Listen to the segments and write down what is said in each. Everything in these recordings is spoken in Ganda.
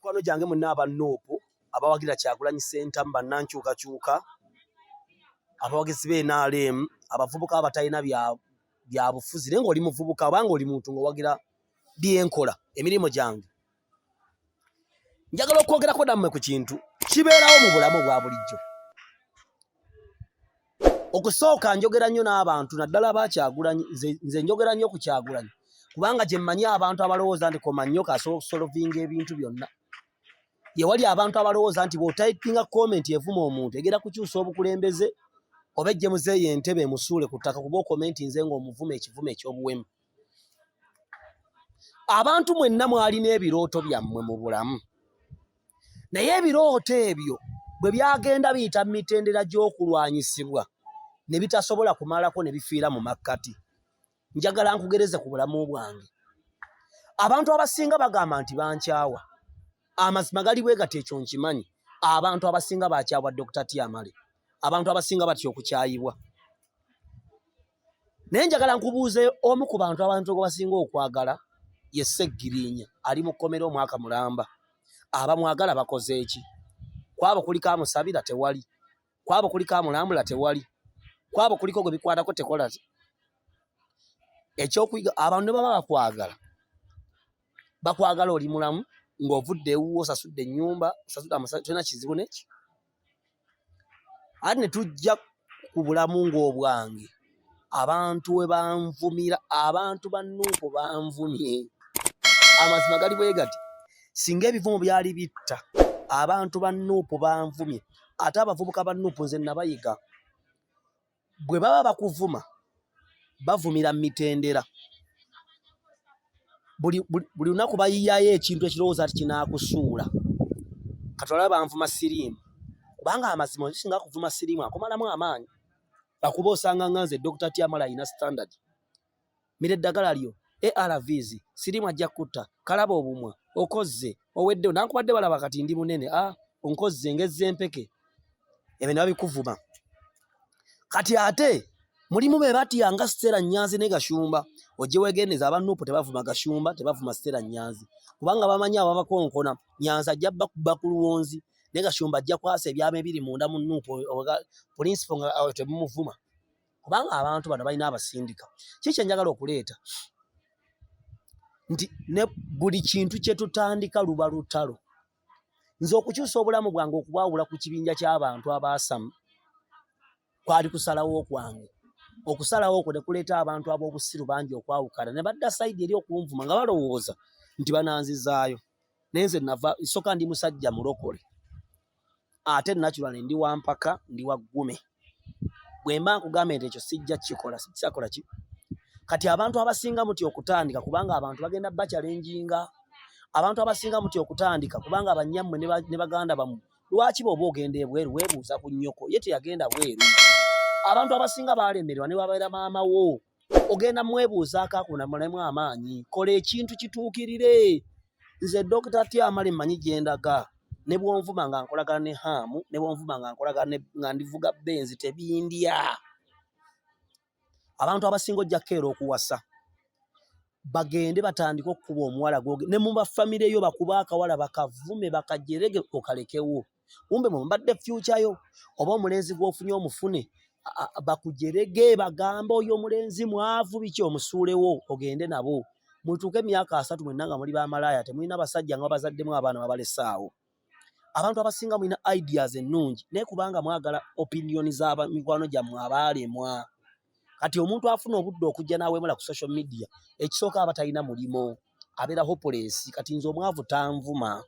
mikwano gyange munna aba Nup abawagira Kyagulanyi Center bannankyukakyuka abawagizi b'NRM abavubuka abatalina bya bufuzi naye ng'oli muvubuka abanga oli muntu ng'owagira byenkola emirimu gyange njagala okwogerako nammwe ku kintu kibeerawo mu bulamu bwa bulijjo. Okusooka njogera nnyo n'abantu naddala abakyagulanyi nze njogera nnyo ku Kyagulanyi kubanga gye mmanyi abantu abalowooza nti koma nnyo kasobola okusolovinga ebintu byonna. Ye wali abantu abalowooza nti bw'otayipinga komenti evuma omuntu egenda kukyusa obukulembeze oba ejje muzeeyo entebe emusuule ku ttaka kuba okomenti nze ng'omuvuma ekivumo eky'obuwemu. Abantu mwenna mwalina ebirooto byammwe mu bulamu naye ebirooto ebyo bwe byagenda biyita mu mitendera gy'okulwanyisibwa ne bitasobola kumalako ne bifiira mu makkati. Njagala nkugereze ku bulamu bwange. Abantu abasinga bagamba nti bankyawa. Amazima gali bwe gati ekyo nkimanyi. Abantu abasinga bakyawa Dr. Tyamale. Abantu abasinga batyo okukyayibwa. Naye njagala nkubuuze omu ku bantu abantu basinga okwagala ye Sseggirinya ali mu kkomera omwaka mulamba. Abamwagala bakoze eki? Kwabo kuliko amusabira tewali. Kwabo kuliko amulambula tewali. Kwabo kuliko gwe bikwatako tekola. Ekyokuyiga abantu ne baba bakwagala. Bakwagala oli mulamu ng'ovudde ewuwo osasudde ennyumba osasudde amasanyalaze tolina kizibu n'eki. Ate ne tujja ku bulamu ng'obwange abantu we banvumira abantu ba Nup banvumye. Amazima gali bwe gati singa ebivumo byali bitta abantu ba Nup banvumye ate abavubuka ba Nup nze nabayiga. Bwe baba bakuvuma bavumira mitendera. Buli lunaku bayiyayo ekintu ekirowooza ati kinaakusuula. Katwala banvuma siriimu kubanga amazima singa kuvuma siriimu akomalamu amaanyi. Bakuba osanga nganze Dr. Tyamale alina standard. Mira eddagala lyo ARVs siriimu ajja kutta kalaba obumwa okozze oweddewo nankubadde balaba kati ndi munene onkozze ngezze empeke ebyo ne babikuvuma. Kati ate mulimu be batiyanga Stella Nyanzi ne Gashumba ojje wegendeza aba Nup tebavuma Gashumba tebavuma Stella Nyanzi kubanga bamanyi ababakonkona Nyanzi ajja bakuba ku luwonzi ne Gashumba ajja kwasa ebyama ebiri munda mu Nup principal nga tebumuvuma kubanga abantu bano balina abasindika. Kiki njagala okuleeta nti ne buli kintu kye tutandika luba lutalo. Nze okukyusa obulamu bwange okubwawula ku kibinja ky'abantu abaasamu kwali kusalawo kwange. Okusalawo okwo ne kuleeta abantu ab'obusiru bangi okwawukana ne badda sayidi eri okunvuma nga balowooza nti bananzizaayo. Naye nze nava soka ndi musajja mulokole ate natural ndi wampaka ndi waggume. Bwe mba nkugamba nti ekyo sijja kikola ki? Kati abantu abasinga muti okutandika kubanga abantu bagenda bachallenginga. Abantu abasinga muti okutandika kubanga abannyammwe ne baganda bammwe lwaki bw'oba ogenda ebweru weebuuza ku nnyoko ye teyagenda bweru. Abantu abasinga balemererwa ne babeera maama wo ogenda mwebuuzaako akunamulemu amaanyi. Kola ekintu kituukirire. Nze Dr. Tyamale mmanyi gye ndaga ne bw'onvuma nga nkolagana ne Hamu ne bw'onvuma nga nkolagana nga ndivuga Benzi tebindya. Abantu abasinga ojja keera okuwasa bagende batandika okukuba omuwala ne mu bafamire yo bakuba akawala bakavume bakajerege okalekewo. Kumbe mbadde future yo oba omulenzi gw'ofunye omufune bakujerege bagamba oyo omulenzi mwavu biki omusuulewo ogende nabo. Mutuuke emyaka 3 mwenna nga muli bamalaaya temulina basajja nga bazaddemu abaana babalesaawo. Abantu abasinga mulina ideas ennungi naye kubanga mwagala opinion z'abamikwano gyammwe abaalemwa. Kati omuntu afuna obudde okujja n'aweemula ku social media ekisooka aba talina mulimo abeera hopeless. Kati nze omwavu tanvuma.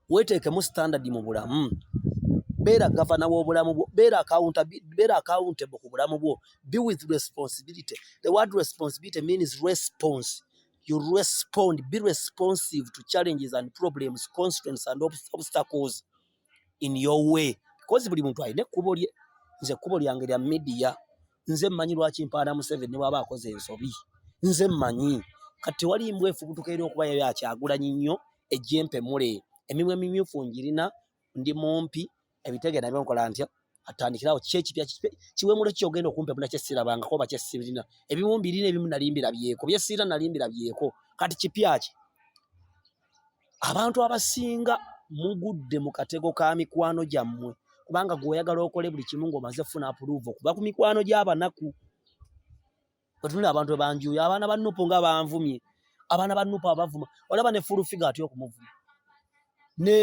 Weeteekemu standard mu bulamu. Beera gavana w'obulamu bwo. Beera accountable ku bulamu bwo. Be with responsibility. The word responsibility means response. You respond. Be responsive to challenges and problems, constraints and obstacles in your way. Because buli muntu alina ekkubo lye. Nze ekkubo lyange lya media. Nze mmanyi lwaki mpaana Museveni bw'aba akoze ensobi. Nze mmanyi. Kati wali mbwefubutuka eri okuba yali Kyagulanyi nnyo ejjempe mule. Emimwe emimyufu njirina ndi mumpi ebitege nabyo nkola ntya atandikirawo kyekipya kiwemulo kyogenda okumpemula kyesirabangako oba kyesibirina. Ebimu mbirina ebimu nalimbira byeko byesira nalimbira byeko kati kipyaki. abantu abasinga mugudde mu katego ka mikwano gyammwe kubanga gweoyagala okole buli kimu ng'omaze funa approve kuba ku mikwano gy'abanaku. Batunula abantu banjuya abaana ba Nup nga banvumye abaana ba Nup abavuma olaba ne full figure atyo kumuvuma ne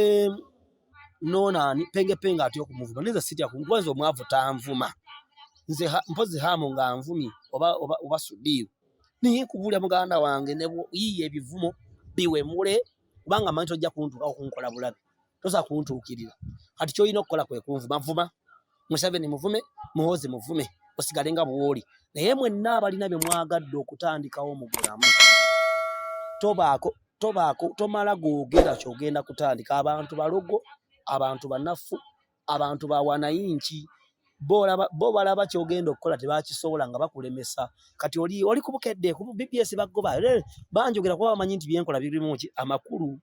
nonani penge atyo kumuvuma niza sitya kungwazo omwavu tanvuma nze mpozi hamu nga nvumye oba sudiyo ni kubulya muganda wange ne yiye ebivumo biwe mule kubanga manyi tojja kuntuka okunkola bulabi toza kuntukirira kati kyoyina okukola kwe kunvuma vuma Museveni muvume Muhoozi muvume osigale nga bwoli naye mwenna abalina bye mwagadde okutandikawo mu bulamu tobaako tomala googera kyogenda kutandika. Abantu balogo abantu banafu abantu ba wanayinki bo balaba kyogenda okukola tebakisobola nga bakulemesa kati oli kubukedde ku BBS bagoba banjogera kuba bamanyi nti byenkola biri muki amakulu